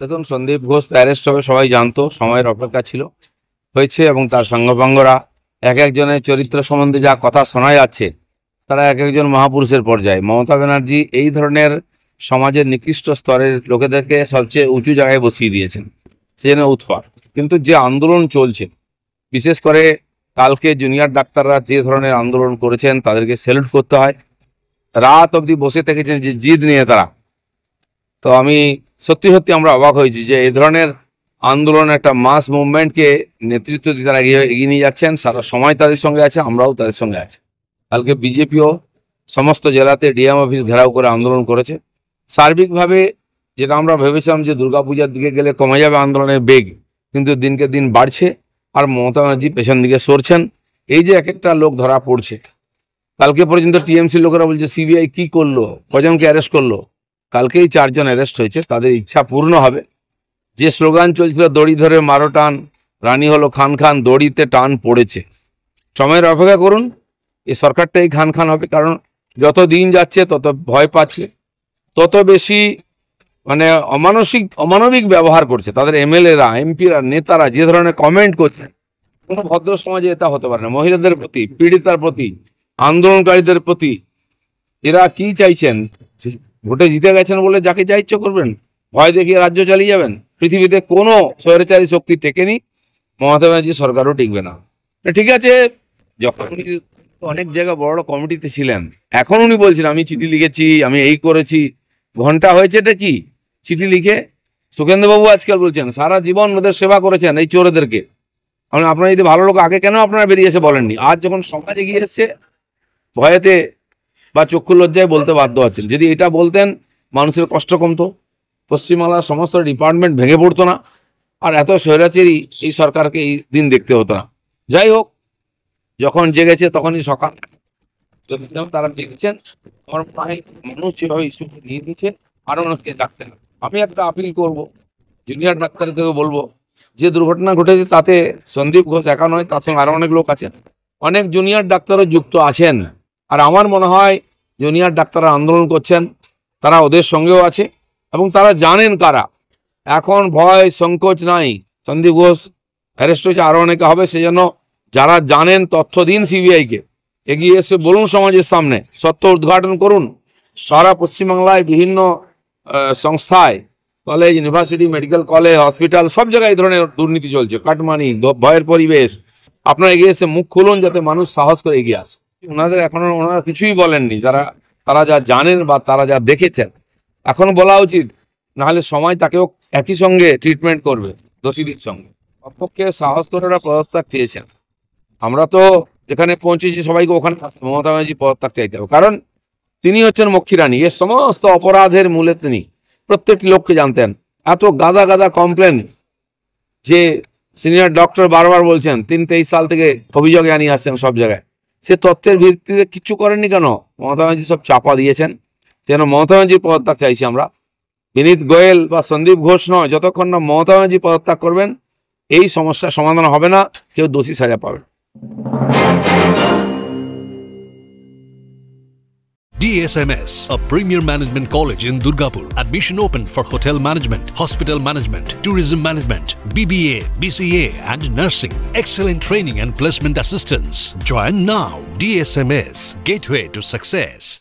দেখুন, সন্দীপ ঘোষ অ্যারেস্ট হবে সবাই জানতো, সময়ের অপেক্ষা ছিল, হয়েছে। এবং তার সাঙ্গপাঙ্গরা এক একজনের চরিত্র সম্বন্ধে যা কথা শোনা যাচ্ছে, তারা এক একজন মহাপুরুষের পর্যায়ে। মমতা ব্যানার্জি এই ধরনের সমাজের নিকৃষ্ট স্তরের লোকেদেরকে সবচেয়ে উঁচু জায়গায় বসিয়ে দিয়েছেন, সেজন্য উৎপাত। কিন্তু যে আন্দোলন চলছে, বিশেষ করে কালকে জুনিয়র ডাক্তাররা যে ধরনের আন্দোলন করেছেন, তাদেরকে স্যালুট করতে হয়। রাত অবধি বসে থেকেছেন যে জিদ নিয়ে তারা। তো আমি সত্যি সত্যি আমরা অবাক হয়েছি যে এই ধরনের আন্দোলন, একটা মাস মুভমেন্টকে নেতৃত্ব দিয়ে তারা এগিয়ে নিয়ে যাচ্ছেন। সারা সময় তাদের সঙ্গে আছে, আমরাও তাদের সঙ্গে আছি। কালকে বিজেপিও সমস্ত জেলাতে ডিএম অফিস ঘেরাও করে আন্দোলন করেছে। সার্বিকভাবে যেটা আমরা ভেবেছিলাম যে দুর্গাপূজার দিকে গেলে কমে যাবে আন্দোলনের বেগ, কিন্তু দিনকে দিন বাড়ছে। আর মমতা ব্যানার্জি পেছন দিকে সরছেন। এই যে এক একটা লোক ধরা পড়ছে, কালকে পর্যন্ত টিএমসি লোকেরা বলছে সিবিআই কি করলো, কজনকে অ্যারেস্ট করলো। কালকেই 4 জন অ্যারেস্ট হয়েছে, তাদের ইচ্ছা পূর্ণ হবে। যে স্লোগান চলছিল দড়ি ধরে মারো টান, রানী হলো খান খান, দড়িতে টান পড়েছে। সময়ের অপেক্ষা করুন, এই সরকারটাই খান খান হবে। কারণ যত দিন যাচ্ছে তত ভয় পাচ্ছে, তত বেশি মানে অমানবিক ব্যবহার করছে তাদের এমএলএরা, এমপিরা, নেতারা। যে ধরনের কমেন্ট করছে, কোনো ভদ্র সমাজে এটা হতে পারে না। মহিলাদের প্রতি, পীড়িতার প্রতি, আন্দোলনকারীদের প্রতি এরা কি চাইছেন? ভোটে জিতে গেছেন বলে যাকে যা ইচ্ছে করবেন, ভয় দেখিয়ে রাজ্য চালিয়ে যাবেন। পৃথিবীতে কোনো স্বৈরাচারী শক্তি টেকেনি, মমতা ব্যানার্জি সরকারও টিকবে না। ঠিক আছে, যখন উনি অনেক জায়গায় বড় কমিটিতে ছিলেন, এখন উনি বলছেন আমি চিঠি লিখেছি, আমি এই করেছি। ঘন্টা হয়েছে এটা কি চিঠি লিখে? সুখেন্দ্রবাবু আজকাল বলছেন সারা জীবন ওদের সেবা করেছেন এই চোরেদেরকে। আপনারা যদি ভালো লোক আগে কেন আপনারা বেরিয়ে এসে বলেননি? আজ যখন সমাজে গিয়ে এসছে ভয়েতে বা চক্ষু লজ্জায় বলতে বাধ্য হচ্ছেন। যদি এটা বলতেন মানুষের কষ্ট কমতো, পশ্চিমবাংলার সমস্ত ডিপার্টমেন্ট ভেঙে পড়তো না, আর এত স্বৈরাচারী এই সরকারকে এই দিন দেখতে হতো না। যাই হোক, যখন জেগেছে তখনই সকাল, তারা দেখছেন আমার মায়ের মানুষ যেভাবে ইস্যুকে নিয়ে দিচ্ছে, আরও অনেককে ডাকতে হবে। আমি একটা আপিল করব জুনিয়র ডাক্তারদেরকে বলবো, যে দুর্ঘটনা ঘটেছে তাতে সন্দীপ ঘোষ একা নয়, তার সঙ্গে আরও অনেক লোক আছেন, অনেক জুনিয়র ডাক্তারও যুক্ত আছেন। আর আমার মনে হয় জুনিয়র ডাক্তাররা আন্দোলন করছেন, তারা ওদের সঙ্গেও আছে এবং তারা জানেন কারা। এখন ভয় সংকোচ নাই। সন্দীপ ঘোষ অ্যারেস্ট হয়েছে, আরও অনেকে হবে। সেজন্য যারা জানেন তথ্য দিন সিবিআইকে, এগিয়ে এসে বলুন সমাজের সামনে, সত্য উদ্ঘাটন করুন। সারা পশ্চিমবাংলায় বিভিন্ন সংস্থায়, college, university, medical college, hospital, সব জায়গায় এই ধরনের দুর্নীতি চলছে, কাটমানি, ভয়ের পরিবেশ। আপনারা এগিয়ে এসে মুখ খুলুন যাতে মানুষ সাহস করে এগিয়ে আসে। ওনারা কিছুই বলেননি, তারা যা জানেন বা তারা যা দেখেছেন এখন বলা উচিত, নাহলে সময় তাকেও একই সঙ্গে ট্রিটমেন্ট করবে দোষীদের সঙ্গে। অপক্ষে সাহস করে ওরা পদত্যাগ চেয়েছেন। আমরা তো যেখানে পৌঁছেছি সবাইকে ওখানে মমতা ব্যানার্জি পদত্যাগ চাইতে হবে, কারণ তিনি হচ্ছেন মক্ষী এর সমস্ত অপরাধের মূলে তিনি। প্রত্যেকটি লোককে জানতেন। এত গাদা গাদা কমপ্লেন যে সিনিয়র ডক্টর বারবার বলছেন 23 সাল থেকে অভিযোগ আনিয়ে আসছেন সব জায়গায়। সে তথ্যের ভিত্তিতে কিচ্ছু করেননি কেন? মমতা ব্যানার্জি সব চাপা দিয়েছেন। যেন মমতা ব্যানার্জির পদত্যাগ চাইছি আমরা, বিনীত গোয়েল বা সন্দীপ ঘোষ নয়। যতক্ষণ না মমতা ব্যানার্জি পদত্যাগ করবেন এই সমস্যার সমাধান হবে না, কেউ দোষী সাজা পাবে। DSMS, a premier management college in Durgapur. Admission open for hotel management, hospital management, tourism management, BBA, BCA and nursing. Excellent training and placement assistance. Join now. DSMS, gateway to success.